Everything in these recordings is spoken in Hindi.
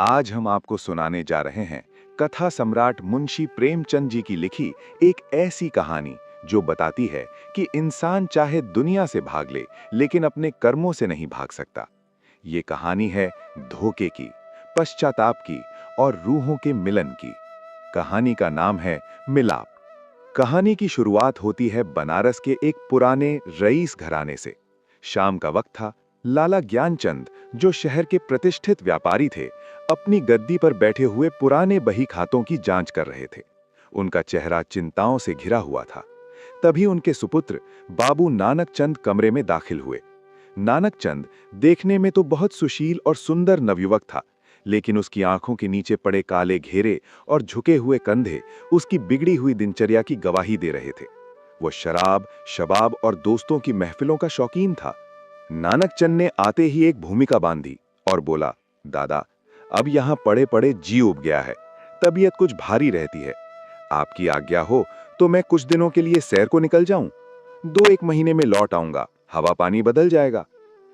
आज हम आपको सुनाने जा रहे हैं कथा सम्राट मुंशी प्रेमचंद जी की लिखी एक ऐसी कहानी जो बताती है कि इंसान चाहे दुनिया से भाग ले लेकिन अपने कर्मों से नहीं भाग सकता। ये कहानी है धोखे की, पश्चाताप की और रूहों के मिलन की। कहानी का नाम है मिलाप। कहानी की शुरुआत होती है बनारस के एक पुराने रईस घराने से। शाम का वक्त था। लाला ज्ञानचंद, जो शहर के प्रतिष्ठित व्यापारी थे, अपनी गद्दी पर बैठे हुए पुराने बही खातों की जांच कर रहे थे। उनका चेहरा चिंताओं से घिरा हुआ था। तभी उनके सुपुत्र बाबू नानक चंद कमरे में दाखिल हुए। नानक चंद देखने में तो बहुत सुशील और सुंदर नवयुवक था, लेकिन उसकी आंखों के नीचे पड़े काले घेरे और झुके हुए कंधे उसकी बिगड़ी हुई दिनचर्या की गवाही दे रहे थे। वो शराब, शबाब और दोस्तों की महफिलों का शौकीन था। नानक चंद ने आते ही एक भूमिका बांधी और बोला, दादा, अब यहां पड़े पड़े जी उब गया है, तबीयत कुछ भारी रहती है। आपकी आज्ञा हो तो मैं कुछ दिनों के लिए सैर को निकल जाऊं। 2-1 महीने में लौट आऊंगा, हवा पानी बदल जाएगा।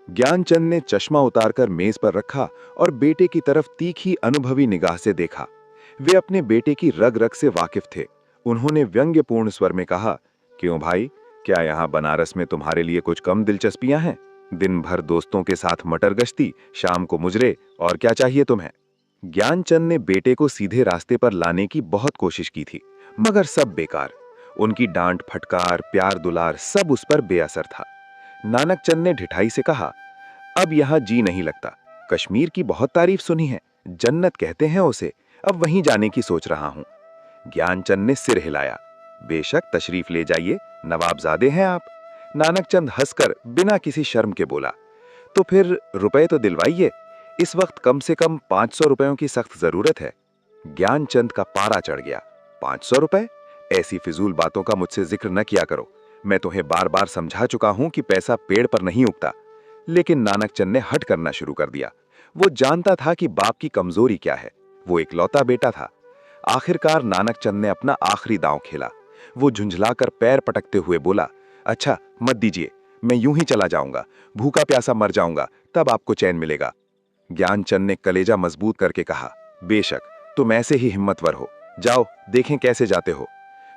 ज्ञानचंद ने चश्मा उतारकर मेज पर रखा और बेटे की तरफ तीखी अनुभवी निगाह से देखा। वे अपने बेटे की रग रग से वाकिफ थे। उन्होंने व्यंग्यपूर्ण स्वर में कहा, क्यों भाई, क्या यहाँ बनारस में तुम्हारे लिए कुछ कम दिलचस्पियां हैं? दिन भर दोस्तों के साथ मटर गश्ती, शाम को मुजरे, और क्या चाहिए तुम्हें? ज्ञानचंद ने बेटे को सीधे रास्ते पर लाने की बहुत कोशिश की थी, मगर सब बेकार। उनकी डांट फटकार, प्यार दुलार सब उस पर बेअसर था। नानक चंद ने ढिठाई से कहा, अब यहां जी नहीं लगता। कश्मीर की बहुत तारीफ सुनी है, जन्नत कहते हैं उसे। अब वहीं जाने की सोच रहा हूं। ज्ञानचंद ने सिर हिलाया। बेशक, तशरीफ ले जाइए, नवाबजादे हैं आप। नानकचंद हंसकर बिना किसी शर्म के बोला, तो फिर रुपए तो दिलवाइए। इस वक्त कम से कम 500 रुपयों की सख्त जरूरत है। ज्ञानचंद का पारा चढ़ गया। 500 रुपए? ऐसी फिजूल बातों का मुझसे जिक्र न किया करो। मैं तुम्हें बार बार समझा चुका हूं कि पैसा पेड़ पर नहीं उगता। लेकिन नानकचंद ने हट करना शुरू कर दिया। वो जानता था कि बाप की कमजोरी क्या है। वो इकलौता बेटा था। आखिरकार नानकचंद ने अपना आखिरी दांव खेला। वो झुंझलाकर पैर पटकते हुए बोला, अच्छा, मत दीजिए, मैं यूं ही चला जाऊंगा। भूखा प्यासा मर जाऊंगा, तब आपको चैन मिलेगा। ज्ञानचंद ने कलेजा मजबूत करके कहा, बेशक, तुम ऐसे ही हिम्मतवर हो। जाओ, देखें कैसे जाते हो।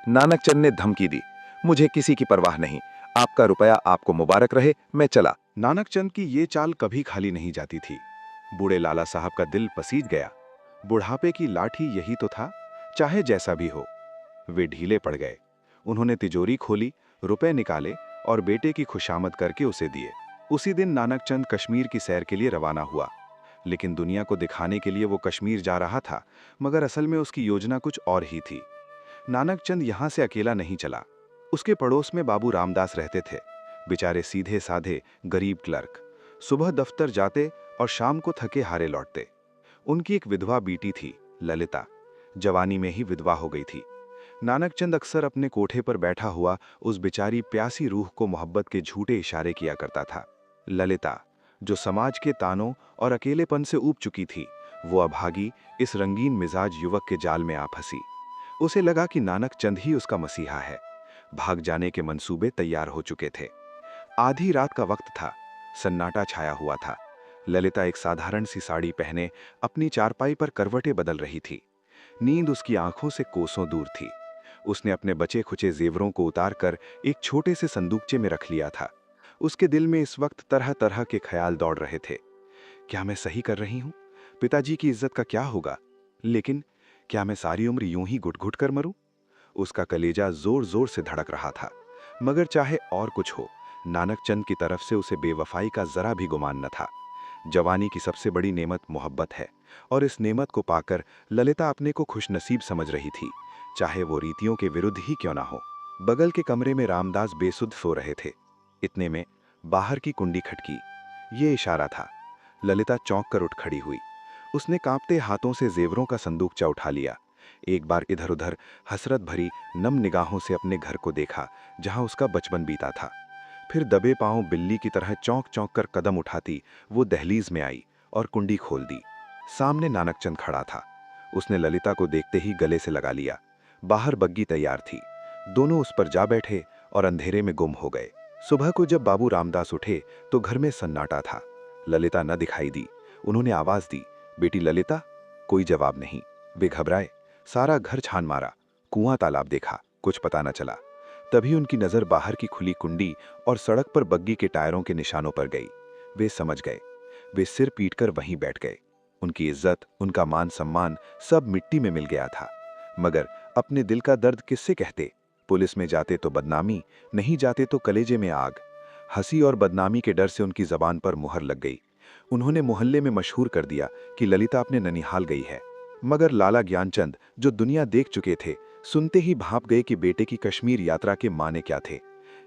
नानकचंद ने धमकी दी, मुझे किसी की परवाह नहीं। आपका रुपया आपको मुबारक रहे, मैं चला। नानकचंद की ये चाल कभी खाली नहीं जाती थी। बूढ़े लाला साहब का दिल पसीज गया। बुढ़ापे की लाठी यही तो था, चाहे जैसा भी हो। वे ढीले पड़ गए। उन्होंने तिजोरी खोली, रुपए निकाले और बेटे की खुशामद करके उसे दिए। उसी दिन नानकचंद कश्मीर की सैर के लिए रवाना हुआ। लेकिन दुनिया को दिखाने के लिए वो कश्मीर जा रहा था, मगर असल में उसकी योजना कुछ और ही थी। नानकचंद यहां से अकेला नहीं चला। उसके पड़ोस में बाबू रामदास रहते थे। बेचारे सीधे साधे गरीब क्लर्क। सुबह दफ्तर जाते और शाम को थके हारे लौटते। उनकी एक विधवा बेटी थी, ललिता। जवानी में ही विधवा हो गई थी। नानकचंद अक्सर अपने कोठे पर बैठा हुआ उस बेचारी प्यासी रूह को मोहब्बत के झूठे इशारे किया करता था। ललिता, जो समाज के तानों और अकेलेपन से ऊब चुकी थी, वो अभागी इस रंगीन मिजाज युवक के जाल में आ फंसी। उसे लगा कि नानकचंद ही उसका मसीहा है। भाग जाने के मंसूबे तैयार हो चुके थे। आधी रात का वक्त था। सन्नाटा छाया हुआ था। ललिता एक साधारण सी साड़ी पहने अपनी चारपाई पर करवटें बदल रही थी। नींद उसकी आंखों से कोसों दूर थी। उसने अपने बचे खुचे जेवरों को उतारकर एक छोटे से संदूकचे में रख लिया था। उसके दिल में इस वक्त तरह तरह के ख्याल दौड़ रहे थे। क्या मैं सही कर रही हूं? पिताजी की इज्जत का क्या होगा? लेकिन क्या मैं सारी उम्र यूं ही घुट घुट कर मरूं? उसका कलेजा जोर जोर से धड़क रहा था। मगर चाहे और कुछ हो, नानकचंद की तरफ से उसे बेवफाई का जरा भी गुमान न था। जवानी की सबसे बड़ी नेमत मोहब्बत है, और इस नेमत को पाकर ललिता अपने को खुशनसीब समझ रही थी, चाहे वो रीतियों के विरुद्ध ही क्यों ना हो। बगल के कमरे में रामदास बेसुध सो रहे थे। इतने में बाहर की कुंडी खटकी। ये इशारा था। ललिता चौंक कर उठ खड़ी हुई। उसने कांपते हाथों से जेवरों का संदूकचा उठा लिया। एक बार इधर उधर हसरत भरी नम निगाहों से अपने घर को देखा, जहां उसका बचपन बीता था। फिर दबे पांव बिल्ली की तरह चौंक चौंक कर कदम उठाती वो दहलीज में आई और कुंडी खोल दी। सामने नानकचंद खड़ा था। उसने ललिता को देखते ही गले से लगा लिया। बाहर बग्गी तैयार थी। दोनों उस पर जा बैठे और अंधेरे में गुम हो गए। सुबह को जब बाबू रामदास उठे तो घर में सन्नाटा था। ललिता न दिखाई दी। उन्होंने आवाज दी, बेटी ललिता, कोई जवाब नहीं। वे घबराए, सारा घर छान मारा, कुआं तालाब देखा, कुछ पता न चला। तभी उनकी नजर बाहर की खुली कुंडी और सड़क पर बग्गी के टायरों के निशानों पर गई। वे समझ गए। वे सिर पीटकर वहीं बैठ गए। उनकी इज्जत, उनका मान सम्मान सब मिट्टी में मिल गया था। मगर अपने दिल का दर्द किससे कहते? पुलिस में जाते तो बदनामी, नहीं जाते तो कलेजे में आग। हंसी और बदनामी के डर से उनकी जबान पर मुहर लग गई। उन्होंने मोहल्ले में मशहूर कर दिया कि ललिता अपने ननिहाल गई है। मगर लाला ज्ञानचंद, जो दुनिया देख चुके थे, सुनते ही भाप गए कि बेटे की कश्मीर यात्रा के माने क्या थे।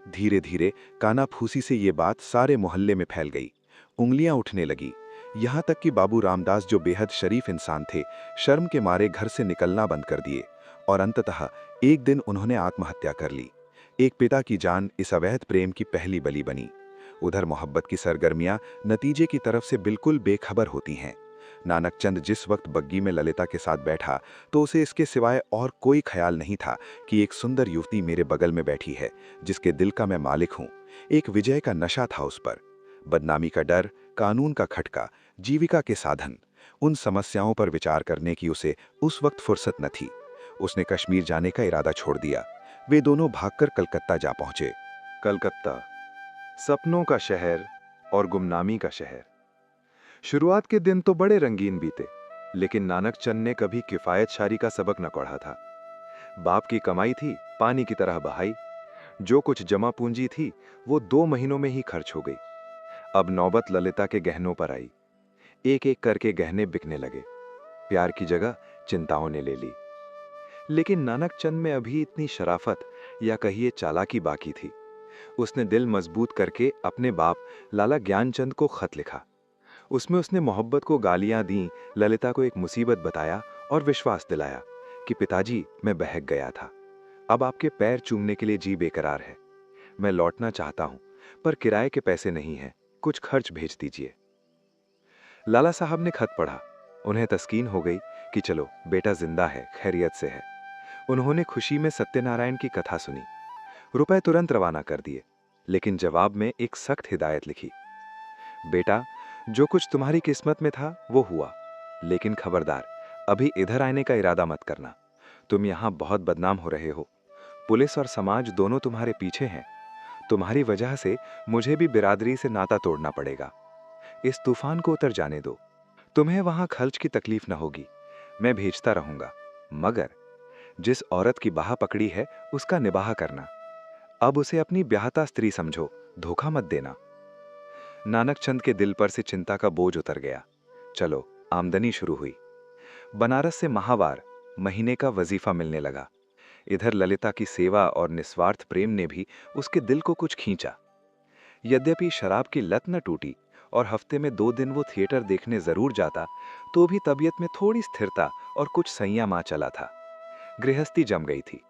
धीरे धीरे कानाफूसी से ये बात सारे मोहल्ले में फैल गई। उंगलियां उठने लगी। यहाँ तक कि बाबू रामदास, जो बेहद शरीफ इंसान थे, शर्म के मारे घर से निकलना बंद कर दिए और अंततः एक दिन उन्होंने आत्महत्या कर ली। एक पिता की जान इस अवैध प्रेम की पहली बलि बनी। उधर मोहब्बत की सरगर्मियां नतीजे की तरफ से बिल्कुल बेखबर होती हैं। नानकचंद जिस वक्त बग्गी में ललिता के साथ बैठा तो उसे इसके सिवाय और कोई ख्याल नहीं था कि एक सुंदर युवती मेरे बगल में बैठी है, जिसके दिल का मैं मालिक हूं। एक विजय का नशा था उस पर। बदनामी का डर, कानून का खटका, जीविका के साधन, उन समस्याओं पर विचार करने की उसे उस वक्त फुर्सत न थी। उसने कश्मीर जाने का इरादा छोड़ दिया। वे दोनों भागकर कलकत्ता जा पहुंचे। कलकत्ता, सपनों का शहर और गुमनामी का शहर। शुरुआत के दिन तो बड़े रंगीन बीते, लेकिन नानकचंद ने कभी किफायतशारी का सबक न पढ़ा था। बाप की कमाई थी, पानी की तरह बहाई। जो कुछ जमा पूंजी थी वो 2 महीनों में ही खर्च हो गई। अब नौबत ललिता के गहनों पर आई। एक एक करके गहने बिकने लगे। प्यार की जगह चिंताओं ने ले ली। लेकिन नानकचंद में अभी इतनी शराफत या कहिए चालाकी बाकी थी। उसने दिल मजबूत करके अपने बाप लाला ज्ञानचंद को खत लिखा। उसमें उसने मोहब्बत को गालियां दी, ललिता को एक मुसीबत बताया और विश्वास दिलाया कि पिताजी, मैं बहक गया था। अब आपके पैर चूमने के लिए जी बेकरार है। मैं लौटना चाहता हूं, पर किराए के पैसे नहीं हैं, कुछ खर्च भेज दीजिए। लाला साहब ने खत पढ़ा। उन्हें तस्कीन हो गई कि चलो, बेटा जिंदा है, खैरियत से है। उन्होंने खुशी में सत्यनारायण की कथा सुनी। रुपए तुरंत रवाना कर दिए, लेकिन जवाब में एक सख्त हिदायत लिखी। बेटा, जो कुछ तुम्हारी किस्मत में था वो हुआ, लेकिन खबरदार, अभी इधर आने का इरादा मत करना। तुम यहां बहुत बदनाम हो रहे हो। पुलिस और समाज दोनों तुम्हारे पीछे हैं। तुम्हारी वजह से मुझे भी बिरादरी से नाता तोड़ना पड़ेगा। इस तूफान को उतर जाने दो। तुम्हें वहां खर्च की तकलीफ न होगी, मैं भेजता रहूंगा। मगर जिस औरत की बाह पकड़ी है उसका निबाह करना। अब उसे अपनी ब्याहता स्त्री समझो, धोखा मत देना। नानकचंद के दिल पर से चिंता का बोझ उतर गया। चलो, आमदनी शुरू हुई। बनारस से माहवार महीने का वजीफा मिलने लगा। इधर ललिता की सेवा और निस्वार्थ प्रेम ने भी उसके दिल को कुछ खींचा। यद्यपि शराब की लत न टूटी और हफ्ते में 2 दिन वो थिएटर देखने जरूर जाता, तो भी तबीयत में थोड़ी स्थिरता और कुछ संयम आ चला था। गृहस्थी जम गई थी।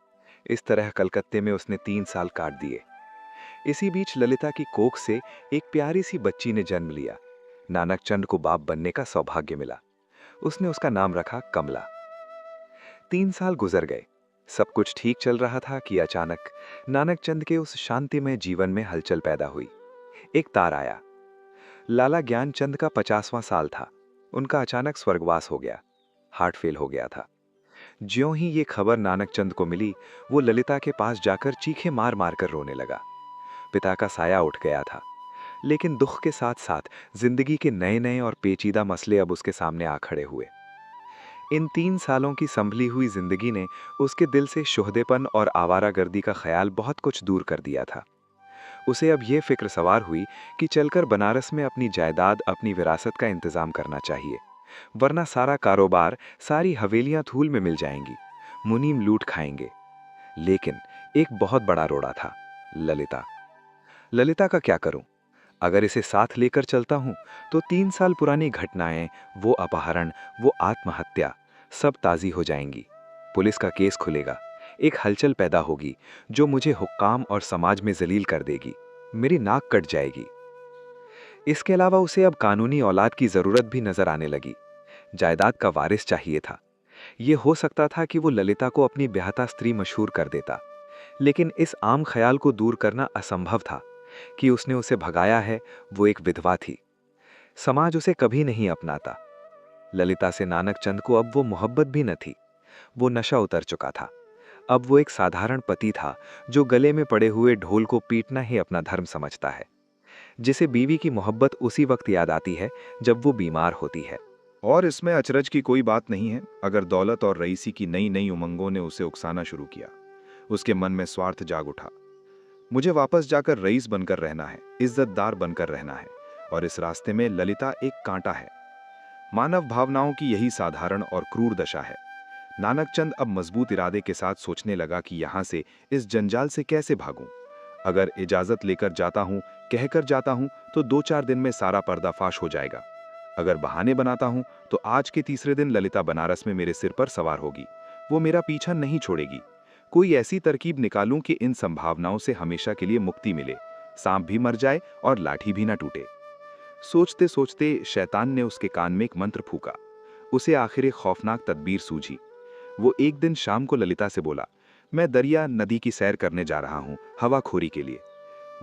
इस तरह कलकत्ते में उसने 3 साल काट दिए। इसी बीच ललिता की कोख से एक प्यारी सी बच्ची ने जन्म लिया। नानकचंद को बाप बनने का सौभाग्य मिला। उसने उसका नाम रखा कमला। 3 साल गुजर गए। सब कुछ ठीक चल रहा था कि अचानक नानकचंद के उस शांतिमय जीवन में हलचल पैदा हुई। एक तार आया। लाला ज्ञानचंद का 50वां साल था। उनका अचानक स्वर्गवास हो गया। हार्ट फेल हो गया था। ज्यों ही ये खबर नानकचंद को मिली, वो ललिता के पास जाकर चीखे मार मार कर रोने लगा। पिता का साया उठ गया था, लेकिन दुख के साथ साथ जिंदगी के नए नए और पेचीदा मसले अब उसके सामने आ खड़े हुए। इन 3 सालों की संभली हुई जिंदगी ने उसके दिल से शोहदेपन और आवारागर्दी का ख्याल बहुत कुछ दूर कर दिया था। उसे अब यह फिक्र सवार हुई कि चलकर बनारस में अपनी जायदाद, अपनी विरासत का इंतजाम करना चाहिए, वरना सारा कारोबार, सारी हवेलियां धूल में मिल जाएंगी, मुनीम लूट खाएंगे। लेकिन एक बहुत बड़ा रोड़ा था, ललिता। ललिता का क्या करूं? अगर इसे साथ लेकर चलता हूं तो 3 साल पुरानी घटनाएं, वो अपहरण, वो आत्महत्या, सब ताज़ी हो जाएंगी। पुलिस का केस खुलेगा, एक हलचल पैदा होगी जो मुझे हुक्काम और समाज में जलील कर देगी, मेरी नाक कट जाएगी। इसके अलावा उसे अब कानूनी औलाद की जरूरत भी नजर आने लगी। जायदाद का वारिस चाहिए था। यह हो सकता था कि वो ललिता को अपनी ब्याहता स्त्री मशहूर कर देता, लेकिन इस आम ख्याल को दूर करना असंभव था कि उसने उसे भगाया है, वो एक विधवा थी। समाज उसे कभी नहीं अपनाता। ललिता से नानक चंद को अब वो मोहब्बत भी न थी, वो नशा उतर चुका था। अब वो एक साधारण पति था जो गले में पड़े हुए ढोल को पीटना ही अपना धर्म समझता है, जिसे बीवी की मोहब्बत उसी वक्त याद आती है जब वो बीमार होती है। और इसमें अचरज की कोई बात नहीं है अगर दौलत और रईसी की नई नई उमंगों ने उसे उकसाना शुरू किया। उसके मन में स्वार्थ जाग उठा। मुझे वापस जाकर रईस बनकर रहना है, इज्जतदार बनकर रहना है, और इस रास्ते में ललिता एक कांटा है। मानव भावनाओं की यही साधारण और क्रूर दशा है। नानकचंद अब मजबूत इरादे के साथ सोचने लगा कि यहां से, इस जंजाल से कैसे भागूं। अगर इजाजत लेकर जाता हूं, कहकर जाता हूं, तो 2-4 दिन में सारा पर्दाफाश हो जाएगा। अगर बहाने बनाता हूं, तो आज के तीसरे दिन ललिता बनारस में मेरे सिर पर सवार होगी। वो मेरा पीछा नहीं छोड़ेगी। कोई ऐसी तरकीब निकालूं कि इन संभावनाओं से हमेशा के लिए मुक्ति मिले, सांप भी मर जाए और लाठी भी न टूटे। सोचते सोचते शैतान ने उसके कान में एक मंत्र फूका। उसे आखिर एक खौफनाक तदबीर सूझी। वो एक दिन शाम को ललिता से बोला, मैं दरिया नदी की सैर करने जा रहा हूं, हवाखोरी के लिए।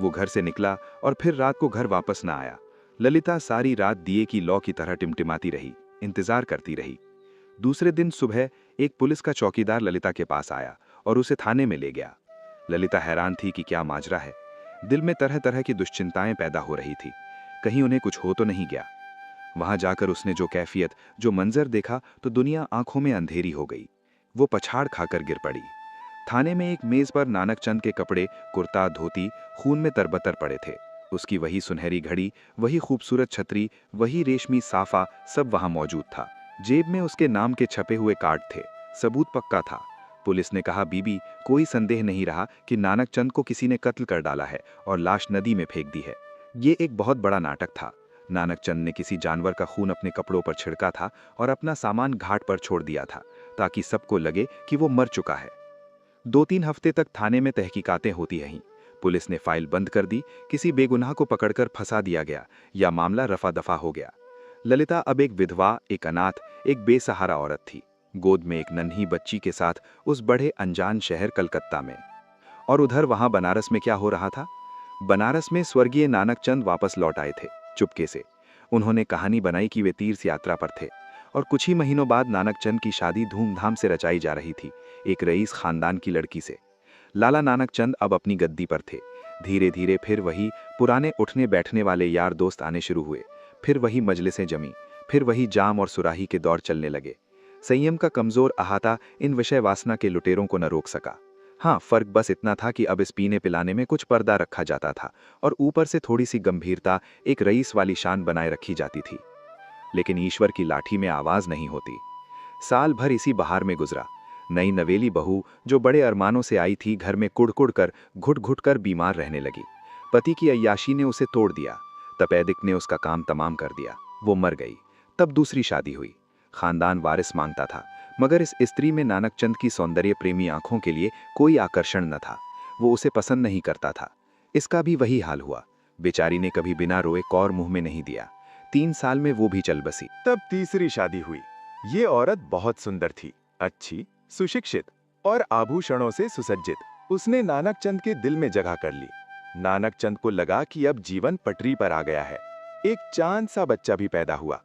वो घर से निकला और फिर रात को घर वापस ना आया। ललिता सारी रात दिए की लौ की तरह टिमटिमाती रही, इंतजार करती रही। दूसरे दिन सुबह एक पुलिस का चौकीदार ललिता के पास आया और उसे थाने में ले गया। ललिता हैरान थी कि क्या माजरा है। दिल में तरह तरह की दुश्चिंताएं पैदा हो रही थी, कहीं उन्हें कुछ हो तो नहीं गया। वहां जाकर उसने जो कैफियत, जो मंजर देखा तो दुनिया आंखों में अंधेरी हो गई। वो पछाड़ खाकर गिर पड़ी। थाने में एक मेज पर नानकचंद के कपड़े, कुर्ता, धोती खून में तरबतर पड़े थे। उसकी वही सुनहरी घड़ी, वही खूबसूरत छतरी, वही रेशमी साफा, सब वहां मौजूद था। जेब में उसके नाम के छपे हुए कार्ड थे। सबूत पक्का था। पुलिस ने कहा, बीबी, कोई संदेह नहीं रहा कि नानकचंद को किसी ने कत्ल कर डाला है और लाश नदी में फेंक दी है। ये एक बहुत बड़ा नाटक था। नानकचंद ने किसी जानवर का खून अपने कपड़ों पर छिड़का था और अपना सामान घाट पर छोड़ दिया था, ताकि सबको लगे कि वो मर चुका है। 2-3 हफ्ते तक थाने में तहकीकातें होती रहीं। पुलिस ने फाइल बंद कर दी, किसी बेगुनाह को पकड़कर फंसा दिया गया या मामला रफा दफा हो गया। ललिता अब एक विधवा, एक अनाथ, एक बेसहारा औरत थी, गोद में एक नन्ही बच्ची के साथ उस बड़े अनजान शहर कलकत्ता में। और उधर वहां बनारस में क्या हो रहा था? बनारस में स्वर्गीय नानकचंद वापस लौट आए थे, चुपके से। उन्होंने कहानी बनाई कि वे तीर्थ यात्रा पर थे, और कुछ ही महीनों बाद नानकचंद की शादी धूमधाम से रचाई जा रही थी, एक रईस खानदान की लड़की से। लाला नानकचंद अब अपनी गद्दी पर थे। धीरे धीरे फिर वही पुराने उठने बैठने वाले यार दोस्त आने शुरू हुए, फिर वही मजलिसें जमी, फिर वही जाम और सुराही के दौर चलने लगे। संयम का कमजोर अहाता इन विषय वासना के लुटेरों को न रोक सका। हाँ, फर्क बस इतना था कि अब इस पीने पिलाने में कुछ पर्दा रखा जाता था और ऊपर से थोड़ी सी गंभीरता, एक रईस वाली शान बनाए रखी जाती थी। लेकिन ईश्वर की लाठी में आवाज नहीं होती। साल भर इसी बहार में गुजरा। नई नवेली बहू जो बड़े अरमानों से आई थी, घर में कुड़-कुड़ कर, घुट-घुट कर बीमार रहने लगी। पति की अय्याशी ने उसे तोड़ दिया। तपेदिक ने उसका काम तमाम कर दिया। वो मर गई। तब दूसरी शादी हुई। खानदान वारिस मांगता था, मगर इस स्त्री में नानकचंद की सौंदर्य प्रेमी आंखों के लिए कोई आकर्षण न था। वो उसे पसंद नहीं करता था। इसका भी वही हाल हुआ। बेचारी ने कभी बिना रोए कौर मुंह में नहीं दिया। 3 साल में वो भी चल बसी। तब तीसरी शादी हुई। ये औरत बहुत सुंदर थी, अच्छी, सुशिक्षित और आभूषणों से सुसज्जित। उसने नानकचंद के दिल में जगह कर ली। नानकचंद को लगा कि अब जीवन पटरी पर आ गया है। एक चांद सा बच्चा भी पैदा हुआ।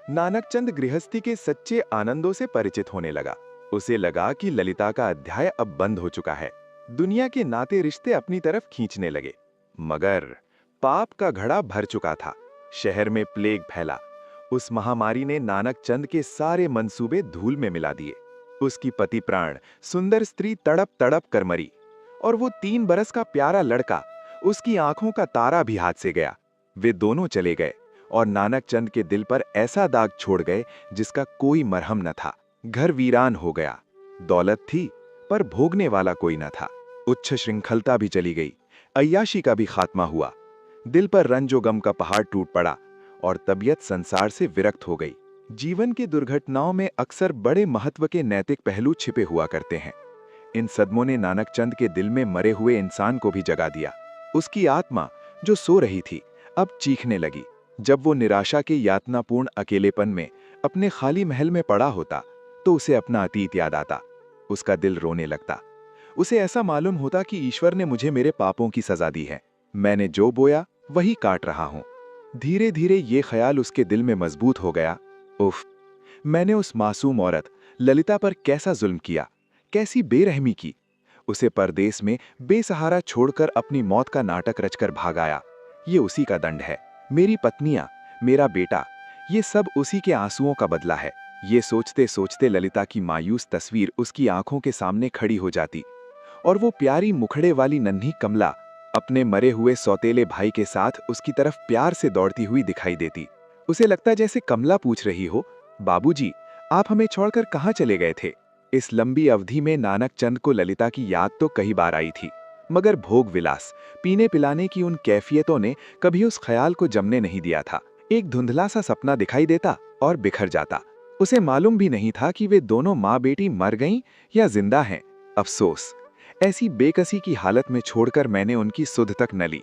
नानकचंद गृहस्थी के सच्चे आनंदों से परिचित होने लगा। उसे लगा कि ललिता का अध्याय अब बंद हो चुका है। दुनिया के नाते रिश्ते अपनी तरफ खींचने लगे। मगर पाप का घड़ा भर चुका था। शहर में प्लेग फैला। उस महामारी ने नानकचंद के सारे मंसूबे धूल में मिला दिए। उसकी पति प्राण, सुंदर स्त्री तड़प तड़प कर मरी, और वो 3 बरस का प्यारा लड़का, उसकी आंखों का तारा भी हाथ से गया। वे दोनों चले गए और नानकचंद के दिल पर ऐसा दाग छोड़ गए जिसका कोई मरहम न था। घर वीरान हो गया। दौलत थी, पर भोगने वाला कोई न था। उच्च श्रृंखलता भी चली गई। अय्याशी का भी खात्मा हुआ। दिल पर रंजो गम का पहाड़ टूट पड़ा और तबीयत संसार से विरक्त हो गई। जीवन की दुर्घटनाओं में अक्सर बड़े महत्व के नैतिक पहलू छिपे हुआ करते हैं। इन सदमों ने नानकचंद के दिल में मरे हुए इंसान को भी जगा दिया। उसकी आत्मा, जो सो रही थी, अब चीखने लगी। जब वो निराशा के यातनापूर्ण अकेलेपन में अपने खाली महल में पड़ा होता, तो उसे अपना अतीत याद आता। उसका दिल रोने लगता। उसे ऐसा मालूम होता कि ईश्वर ने मुझे मेरे पापों की सजा दी है। मैंने जो बोया वही काट रहा हूं। धीरे धीरे ये ख्याल उसके दिल में मजबूत हो गया। उफ, मैंने उस मासूम औरत ललिता पर कैसा जुल्म किया, कैसी बेरहमी की। उसे परदेस में बेसहारा छोड़कर अपनी मौत का नाटक रचकर भाग आया। ये उसी का दंड है। मेरी पत्नियां, मेरा बेटा, ये सब उसी के आंसुओं का बदला है। ये सोचते सोचते ललिता की मायूस तस्वीर उसकी आंखों के सामने खड़ी हो जाती, और वो प्यारी मुखड़े वाली नन्ही कमला अपने मरे हुए सौतेले भाई के साथ उसकी तरफ प्यार से दौड़ती हुई दिखाई देती। उसे लगता जैसे कमला पूछ रही हो, बाबूजी, आप हमें छोड़कर कहाँ चले गए थे? इस लंबी अवधि में नानक चंद को ललिता की याद तो कई बार आई थी, मगर भोग विलास, पीने पिलाने की उन कैफियतों ने कभी उस ख्याल को जमने नहीं दिया था। एक धुंधला सा सपना दिखाई देता और बिखर जाता। उसे मालूम भी नहीं था कि वे दोनों माँ बेटी मर गईं या जिंदा हैं। अफसोस, ऐसी बेकसी की हालत में छोड़कर मैंने उनकी सुध तक न ली।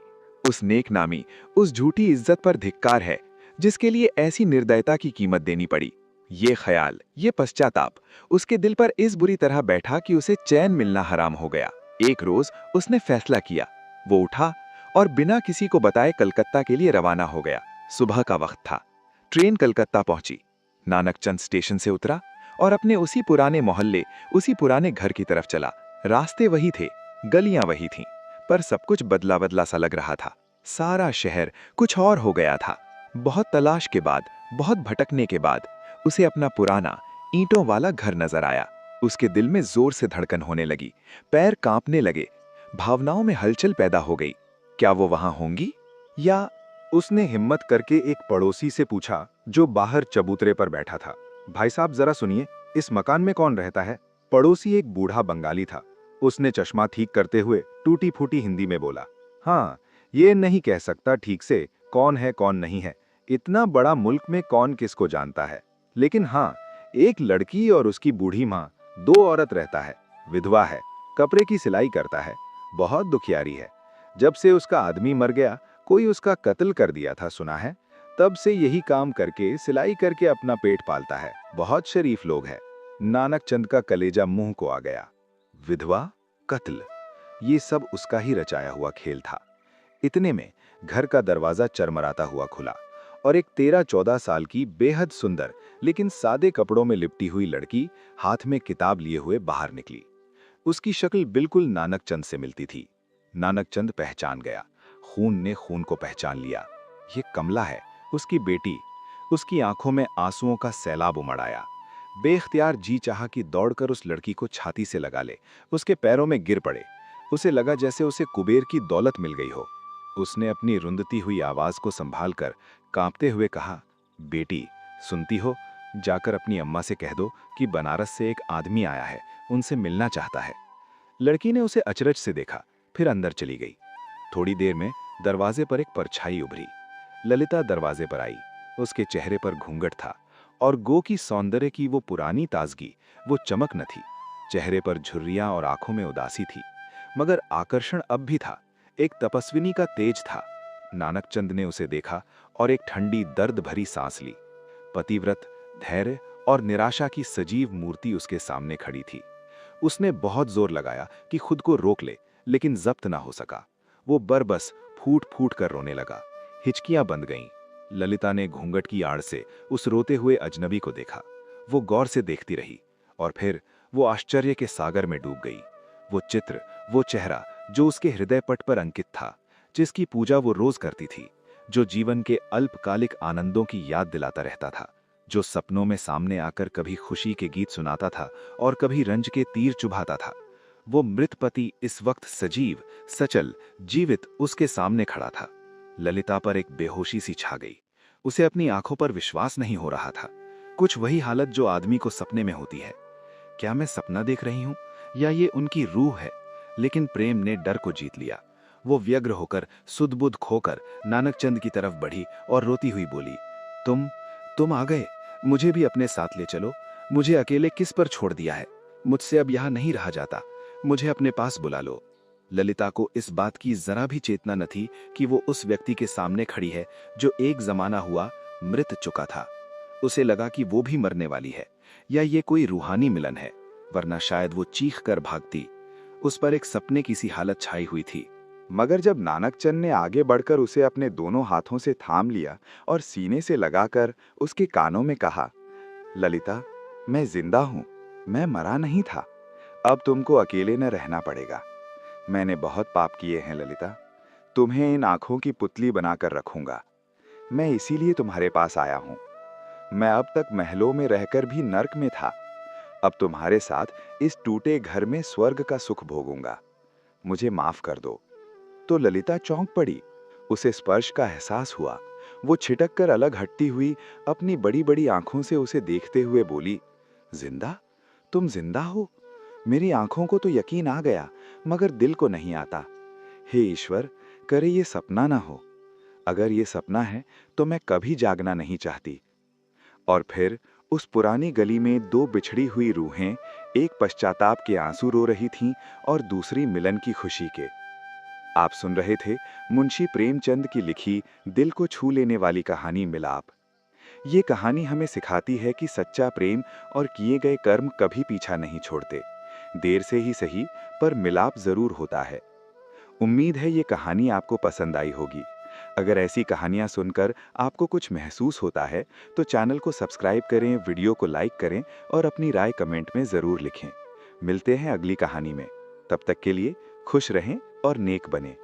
उस नेक नामी, उस झूठी इज्जत पर धिक्कार है, जिसके लिए ऐसी निर्दयता की कीमत देनी पड़ी। ये ख्याल, ये पश्चाताप उसके दिल पर इस बुरी तरह बैठा कि उसे चैन मिलना हराम हो गया। एक रोज उसने फैसला किया। वो उठा और बिना किसी को बताए कलकत्ता के लिए रवाना हो गया। सुबह का वक्त था। ट्रेन कलकत्ता पहुंची। नानकचंद स्टेशन से उतरा और अपने उसी पुराने मोहल्ले, उसी पुराने घर की तरफ चला। रास्ते वही थे, गलियां वही थीं, पर सब कुछ बदला बदला सा लग रहा था। सारा शहर कुछ और हो गया था। बहुत तलाश के बाद, बहुत भटकने के बाद उसे अपना पुराना ईंटों वाला घर नजर आया। उसके दिल में जोर से धड़कन होने लगी, पैर कांपने लगे, भावनाओं में हलचल पैदा हो गई। क्या वो वहां होंगी, या? उसने हिम्मत करके एक पड़ोसी से पूछा जो बाहर चबूतरे पर बैठा था, भाई साहब जरा सुनिए, इस मकान में कौन रहता है? पड़ोसी एक बूढ़ा बंगाली था। उसने चश्मा ठीक करते हुए टूटी फूटी हिंदी में बोला, हाँ, ये नहीं कह सकता ठीक से कौन है कौन नहीं है, इतना बड़ा मुल्क में कौन किसको जानता है, लेकिन हाँ, एक लड़की और उसकी बूढ़ी माँ, 2 औरत रहता है, विधवा है, कपड़े की सिलाई करता है, बहुत दुखियारी है। जब से उसका आदमी मर गया, कोई उसका कत्ल कर दिया था सुना है, तब से यही काम करके सिलाई करके अपना पेट पालता है। बहुत शरीफ लोग हैं। नानकचंद का कलेजा मुंह को आ गया। विधवा, कत्ल, ये सब उसका ही रचाया हुआ खेल था। इतने में घर का दरवाजा चरमराता हुआ खुला और एक 13-14 साल की बेहद सुंदर लेकिन सादे कपड़ों में लिपटी हुई लड़की हाथ में किताब लिए हुए बाहर निकली। उसकी शक्ल बिल्कुल नानकचंद से मिलती थी। नानकचंद पहचान गया। खून ने खून को पहचान लिया। ये कमला है, उसकी बेटी। उसकी आंखों में आंसुओं का सैलाब उमड़ आया। बेख्तियार जी चाहा कि दौड़कर उस लड़की को छाती से लगा ले, उसके पैरों में गिर पड़े। उसे लगा जैसे उसे कुबेर की दौलत मिल गई हो। उसने अपनी रुंधती हुई आवाज को संभालकर कांपते हुए कहा, बेटी, सुनती हो? जाकर अपनी अम्मा से कह दो कि बनारस से एक आदमी आया है, उनसे मिलना चाहता है। लड़की ने उसे अचरज से देखा, फिर अंदर चली गई। थोड़ी देर में दरवाजे पर एक परछाई उभरी। ललिता दरवाजे पर आई। उसके चेहरे पर घूंघट था और गो की सौंदर्य की वो पुरानी ताजगी, वो चमक न थी। चेहरे पर झुर्रियां और आंखों में उदासी थी, मगर आकर्षण अब भी था। एक तपस्विनी का तेज था। नानकचंद ने उसे देखा और एक ठंडी दर्द भरी सांस ली। पतिव्रत, धैर्य और निराशा की सजीव मूर्ति उसके सामने खड़ी थी। उसने बहुत जोर लगाया कि खुद को रोक ले, लेकिन जब्त ना हो सका। वो बरबस फूट फूट कर रोने लगा। हिचकियां बंद गईं। ललिता ने घूंघट की आड़ से उस रोते हुए अजनबी को देखा। वो गौर से देखती रही और फिर वो आश्चर्य के सागर में डूब गई। वो चित्र, वो चेहरा जो उसके हृदय पट पर अंकित था, जिसकी पूजा वो रोज करती थी, जो जीवन के अल्पकालिक आनंदों की याद दिलाता रहता था, जो सपनों में सामने आकर कभी खुशी के गीत सुनाता था और कभी रंज के तीर चुभाता था, वो मृत पति इस वक्त सजीव, सचल, जीवित उसके सामने खड़ा था। ललिता पर एक बेहोशी सी छा गई। उसे अपनी आंखों पर विश्वास नहीं हो रहा था। कुछ वही हालत जो आदमी को सपने में होती है। क्या मैं सपना देख रही हूं या ये उनकी रूह है? लेकिन प्रेम ने डर को जीत लिया। वो व्यग्र होकर, सुध-बुध खोकर नानकचंद की तरफ बढ़ी और रोती हुई बोली, तुम आ गए? मुझे भी अपने साथ ले चलो। मुझे अकेले किस पर छोड़ दिया है? मुझसे अब यहां नहीं रहा जाता। मुझे अपने पास बुला लो। ललिता को इस बात की जरा भी चेतना न थी कि वो उस व्यक्ति के सामने खड़ी है जो एक जमाना हुआ मृत चुका था। उसे लगा कि वो भी मरने वाली है या ये कोई रूहानी मिलन है, वरना शायद वो चीख कर भागती। उस पर एक सपने की सी हालत छाई हुई थी। मगर जब नानकचंद ने आगे बढ़कर उसे अपने दोनों हाथों से थाम लिया और सीने से लगाकर उसके कानों में कहा, ललिता, मैं जिंदा हूं, मैं मरा नहीं था। अब तुमको अकेले न रहना पड़ेगा। मैंने बहुत पाप किए हैं ललिता, तुम्हें इन आंखों की पुतली बनाकर रखूंगा। मैं इसीलिए तुम्हारे पास आया हूं। मैं अब तक महलों में रहकर भी नर्क में था, अब तुम्हारे साथ इस टूटे घर में स्वर्ग का सुख भोगूंगा। मुझे माफ कर दो। तो ललिता चौंक पड़ी, उसे स्पर्श का एहसास हुआ। वो छिटक कर अलग हटती हुई अपनी बड़ी बड़ी आंखों से उसे देखते हुए बोली, जिंदा? तुम जिंदा हो? मेरी आंखों को तो यकीन आ गया, मगर दिल को नहीं आता। हे ईश्वर, करे ये सपना ना हो। अगर ये सपना है तो मैं कभी जागना नहीं चाहती। और फिर उस पुरानी गली में दो बिछड़ी हुई रूहें, एक पश्चाताप के आंसू रो रही थीं और दूसरी मिलन की खुशी के। आप सुन रहे थे मुंशी प्रेमचंद की लिखी दिल को छू लेने वाली कहानी मिलाप। ये कहानी हमें सिखाती है कि सच्चा प्रेम और किए गए कर्म कभी पीछा नहीं छोड़ते। देर से ही सही, पर मिलाप जरूर होता है। उम्मीद है ये कहानी आपको पसंद आई होगी। अगर ऐसी कहानियां सुनकर आपको कुछ महसूस होता है तो चैनल को सब्सक्राइब करें, वीडियो को लाइक करें और अपनी राय कमेंट में ज़रूर लिखें। मिलते हैं अगली कहानी में। तब तक के लिए खुश रहें और नेक बने।